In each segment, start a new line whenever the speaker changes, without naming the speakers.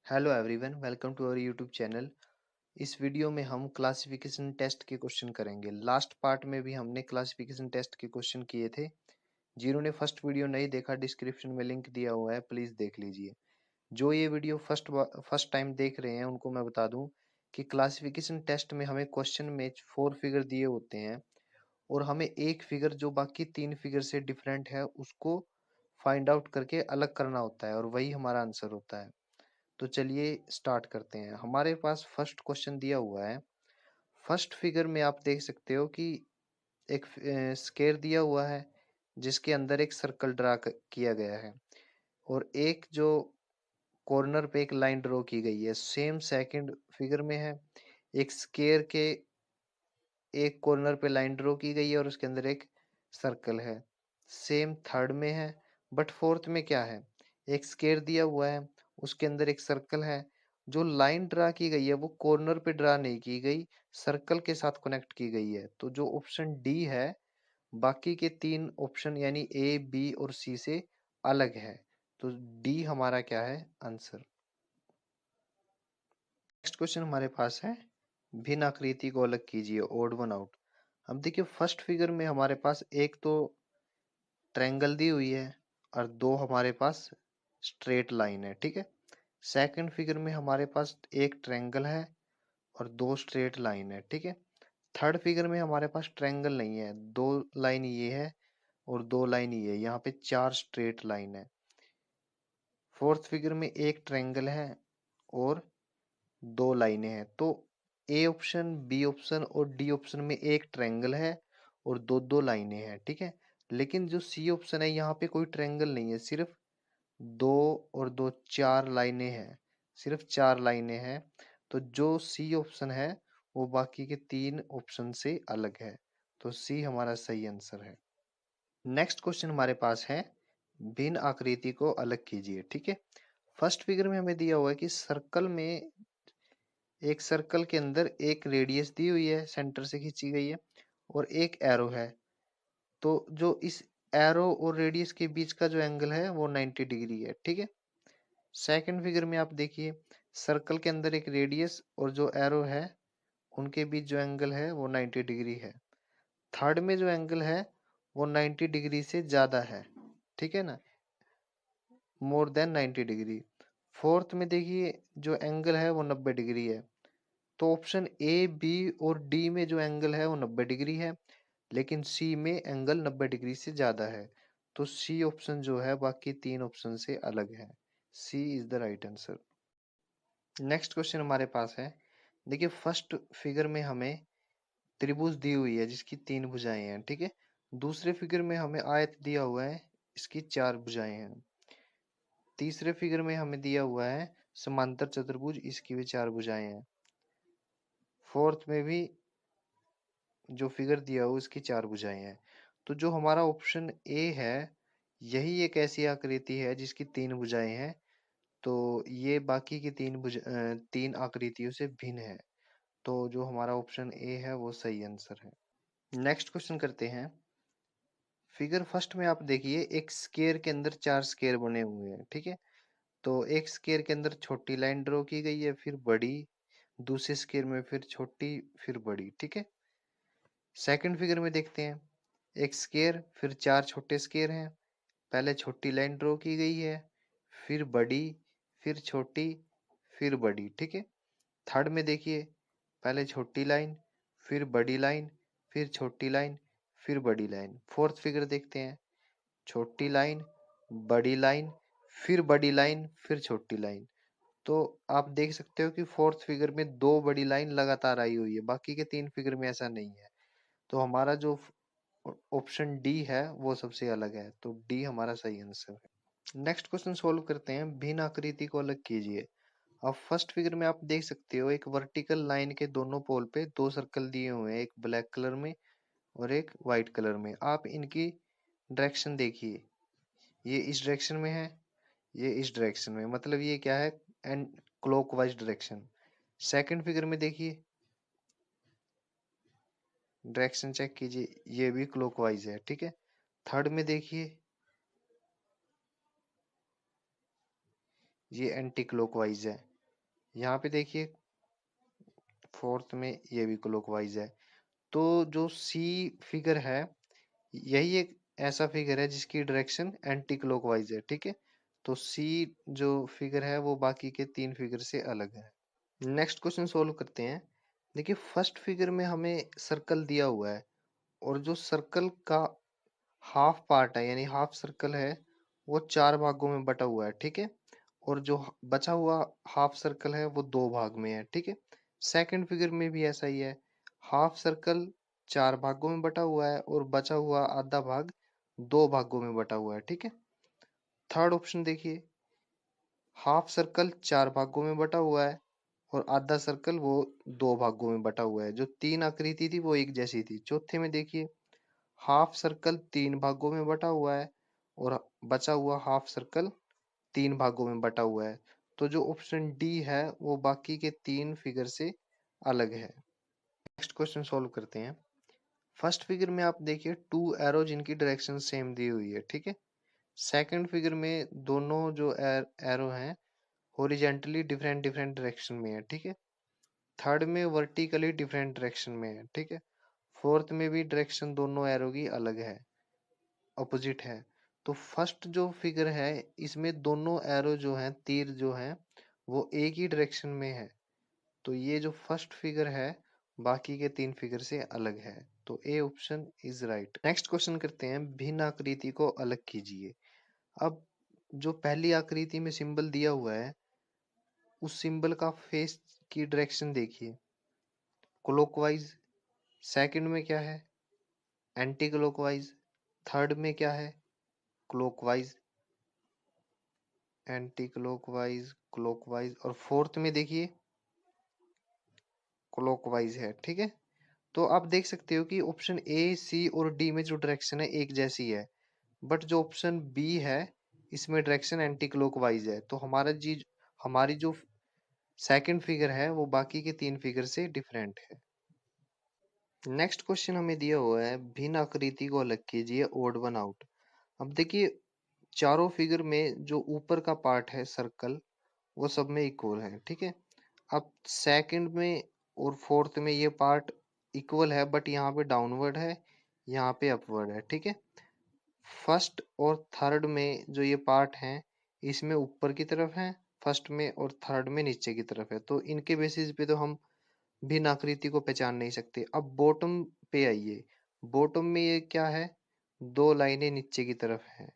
Hello everyone, welcome to our YouTube channel. इस video में हम क्लासिफिकेशन टेस्ट के क्वेश्चन करेंगे। लास्ट पार्ट में भी हमने क्लासिफिकेशन टेस्ट के क्वेश्चन किए थे। जिन्होंने फर्स्ट वीडियो नहीं देखा, डिस्क्रिप्शन में लिंक दिया हुआ है, प्लीज़ देख लीजिए। जो ये वीडियो फर्स्ट टाइम देख रहे हैं उनको मैं बता दूं कि क्लासिफिकेशन टेस्ट में हमें क्वेश्चन में 4 फिगर दिए होते हैं और हमें एक फिगर जो बाकी 3 फिगर से डिफरेंट है उसको फाइंड आउट करके अलग करना होता है और वही हमारा आंसर होता है। तो चलिए स्टार्ट करते हैं। हमारे पास फर्स्ट क्वेश्चन दिया हुआ है। फर्स्ट फिगर में आप देख सकते हो कि एक स्क्वायर दिया हुआ है जिसके अंदर एक सर्कल ड्रा किया गया है और एक जो कॉर्नर पे एक लाइन ड्रॉ की गई है। सेम सेकंड फिगर में है, एक स्क्वायर के एक कॉर्नर पे लाइन ड्रॉ की गई है और उसके अंदर एक सर्कल है। सेम थर्ड में है, बट फोर्थ में क्या है, एक स्क्वायर दिया हुआ है, उसके अंदर एक सर्कल है। जो लाइन ड्रा की गई है वो कॉर्नर पे ड्रा नहीं की गई, सर्कल के साथ कनेक्ट की गई है। तो जो ऑप्शन डी है बाकी के 3 ऑप्शन यानी ए बी और सी से अलग है। तो डी हमारा क्या है, आंसर। नेक्स्ट क्वेश्चन हमारे पास है, भिन्न आकृति को अलग कीजिए, ओड वन आउट। अब देखिए फर्स्ट फिगर में हमारे पास एक तो ट्रायंगल दी हुई है और दो हमारे पास स्ट्रेट लाइन है, ठीक है। सेकंड फिगर में हमारे पास एक ट्रायंगल है और दो स्ट्रेट लाइन है, ठीक है। थर्ड फिगर में हमारे पास ट्रायंगल नहीं है, दो लाइन ये है और दो लाइन ये है, यहाँ पे 4 स्ट्रेट लाइन है। फोर्थ फिगर में एक ट्रायंगल है और दो लाइनें हैं। तो ए ऑप्शन, बी ऑप्शन और डी ऑप्शन में एक ट्रायंगल है और दो दो लाइनें हैं, ठीक है। लेकिन जो सी ऑप्शन है यहाँ पे कोई ट्रायंगल नहीं है, सिर्फ दो और दो 4 लाइनें हैं, सिर्फ 4 लाइनें हैं। तो जो सी ऑप्शन है वो बाकी के 3 ऑप्शन से अलग है। तो सी हमारा सही आंसर है। नेक्स्ट क्वेश्चन हमारे पास है, भिन्न आकृति को अलग कीजिए, ठीक है। फर्स्ट फिगर में हमें दिया हुआ है कि सर्कल में, एक सर्कल के अंदर एक रेडियस दी हुई है, सेंटर से खींची गई है और एक एरो है। तो जो इस एरो और रेडियस के बीच का जो एंगल है वो 90 डिग्री है, ठीक है। सेकंड फिगर में आप देखिए, सर्कल के अंदर एक रेडियस और जो एरो है उनके बीच जो एंगल है वो 90 डिग्री है। थर्ड में जो एंगल है वो 90 डिग्री से ज्यादा है, ठीक है ना, मोर देन 90 डिग्री। फोर्थ में देखिए जो एंगल है वो 90 डिग्री है। तो ऑप्शन ए बी और डी में जो एंगल है वो 90 डिग्री है, लेकिन सी में एंगल 90 डिग्री से ज्यादा है। तो सी ऑप्शन जो है बाकी 3 ऑप्शन से अलग है। C is the right answer. Next question हमारे पास है, देखिए फर्स्ट फिगर में हमें त्रिभुज दी हुई है जिसकी 3 भुजाएं हैं, ठीक है। दूसरे फिगर में हमें आयत दिया हुआ है, इसकी 4 भुजाएं हैं। तीसरे फिगर में हमें दिया हुआ है समांतर चतुर्भुज, इसकी भी 4 भुजाएं हैं। फोर्थ में भी जो फिगर दिया हो उसकी 4 भुजाएं हैं। तो जो हमारा ऑप्शन ए है यही एक ऐसी आकृति है जिसकी 3 भुजाएं हैं। तो ये बाकी की 3 आकृतियों से भिन्न है। तो जो हमारा ऑप्शन ए है वो सही आंसर है। नेक्स्ट क्वेश्चन करते हैं। फिगर फर्स्ट में आप देखिए, एक स्क्वायर के अंदर 4 स्क्वायर बने हुए हैं, ठीक है। तो एक स्क्वायर के अंदर छोटी लाइन ड्रॉ की गई है, फिर बड़ी, दूसरे स्क्वायर में फिर छोटी, फिर बड़ी, ठीक है। सेकंड फिगर में देखते हैं, एक स्क्वायर फिर 4 छोटे स्क्वायर हैं। पहले छोटी लाइन ड्रॉ की गई है, फिर बड़ी, फिर छोटी, फिर बड़ी, ठीक है। थर्ड में देखिए, पहले छोटी लाइन, फिर बड़ी लाइन, फिर छोटी लाइन, फिर बड़ी लाइन। फोर्थ फिगर देखते हैं, छोटी लाइन, बड़ी लाइन, फिर बड़ी लाइन, फिर छोटी लाइन। तो आप देख सकते हो कि फोर्थ फिगर में 2 बड़ी लाइन लगातार आई हुई है, बाकी के 3 फिगर में ऐसा नहीं है। तो हमारा जो ऑप्शन डी है वो सबसे अलग है। तो डी हमारा सही आंसर है। नेक्स्ट क्वेश्चन सोल्व करते हैं, भिन्न आकृति को अलग कीजिए। अब फर्स्ट फिगर में आप देख सकते हो, एक वर्टिकल लाइन के दोनों पोल पे 2 सर्कल दिए हुए हैं, एक ब्लैक कलर में और एक वाइट कलर में। आप इनकी डायरेक्शन देखिए, ये इस डायरेक्शन में है, ये इस डायरेक्शन में, मतलब ये क्या है, and clockwise direction. Second figure में देखिए, डायरेक्शन चेक कीजिए, ये भी क्लॉकवाइज है, ठीक है। थर्ड में देखिए, ये एंटी क्लॉकवाइज है। यहाँ पे देखिए फोर्थ में ये भी क्लॉकवाइज है। तो जो सी फिगर है, यही एक ऐसा फिगर है जिसकी डायरेक्शन एंटी क्लॉकवाइज है, ठीक है। तो सी जो फिगर है वो बाकी के तीन फिगर से अलग है। नेक्स्ट क्वेश्चन सोल्व करते हैं। देखिए फर्स्ट फिगर में हमें सर्कल दिया हुआ है, और जो सर्कल का हाफ पार्ट है यानी हाफ सर्कल है, वो चार भागों में बटा हुआ है, ठीक है। और जो बचा हुआ हाफ सर्कल है वो दो भाग में है, ठीक है। सेकंड फिगर में भी ऐसा ही है, हाफ सर्कल चार भागों में बटा हुआ है और बचा हुआ आधा भाग दो भागों में बटा हुआ है, ठीक है। थर्ड ऑप्शन देखिए, हाफ सर्कल चार भागों में बटा हुआ है और आधा सर्कल वो दो भागों में बटा हुआ है। जो तीन आकृति थी वो एक जैसी थी। चौथे में देखिए, हाफ सर्कल तीन भागों में बटा हुआ है और बचा हुआ हाफ सर्कल तीन भागों में बटा हुआ है। तो जो ऑप्शन डी है वो बाकी के तीन फिगर से अलग है। नेक्स्ट क्वेश्चन सॉल्व करते हैं। फर्स्ट फिगर में आप देखिए टू एरो जिनकी डायरेक्शन सेम दी हुई है, ठीक है। सेकंड फिगर में दोनों जो एरो हैं हॉरिजेंटली डिफरेंट डिफरेंट डायरेक्शन में है, ठीक है। थर्ड में वर्टिकली डिफरेंट डायरेक्शन में है, ठीक है। फोर्थ में भी डायरेक्शन दोनों एरो की अलग है, अपोजिट है। तो फर्स्ट जो फिगर है इसमें दोनों एरो जो हैं, तीर जो हैं, वो एक ही डायरेक्शन में है। तो ये जो फर्स्ट फिगर है बाकी के तीन फिगर से अलग है। तो A option is right. Next question करते हैं, भिन्न आकृति को अलग कीजिए। अब जो पहली आकृति में सिंबल दिया हुआ है उस सिंबल का फेस की डायरेक्शन देखिए, क्लॉकवाइज। सेकंड में क्या है, एंटी क्लॉकवाइज। थर्ड में क्या है, क्लॉकवाइज, एंटी क्लॉकवाइज, क्लॉकवाइज। और फोर्थ में देखिए क्लॉकवाइज है, ठीक है। तो आप देख सकते हो कि ऑप्शन ए, सी और डी में जो डायरेक्शन है एक जैसी है, बट जो ऑप्शन बी है इसमें डायरेक्शन एंटी क्लॉकवाइज है। तो हमारी जो सेकंड फिगर है वो बाकी के तीन फिगर से डिफरेंट है। नेक्स्ट क्वेश्चन हमें दिया हुआ है, भिन्न आकृति को अलग कीजिए, ओड वन आउट। अब देखिए चारों फिगर में जो ऊपर का पार्ट है सर्कल वो सब में इक्वल है, ठीक है। अब सेकंड में और फोर्थ में ये पार्ट इक्वल है, बट यहाँ पे डाउनवर्ड है, यहाँ पे अपवर्ड है, ठीक है। फर्स्ट और थर्ड में जो ये पार्ट हैं इसमें ऊपर की तरफ है, फर्स्ट में, और थर्ड में नीचे की तरफ है। तो इनके बेसिस पे तो हम भिन्न आकृति को पहचान नहीं सकते। अब बॉटम पे आइए, बॉटम में ये क्या है, दो लाइनें नीचे की तरफ है।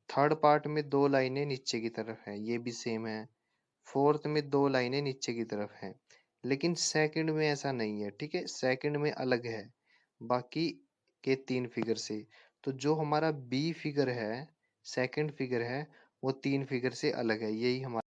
थर्ड पार्ट में दो लाइनें नीचे की तरफ है, ये भी सेम है। फोर्थ में दो लाइनें नीचे की तरफ है। लेकिन सेकंड में ऐसा नहीं है, ठीक है। सेकंड में अलग है बाकी के तीन फिगर से। तो जो हमारा बी फिगर है, सेकंड फिगर है, वो तीन फिगर से अलग है। यही हमारा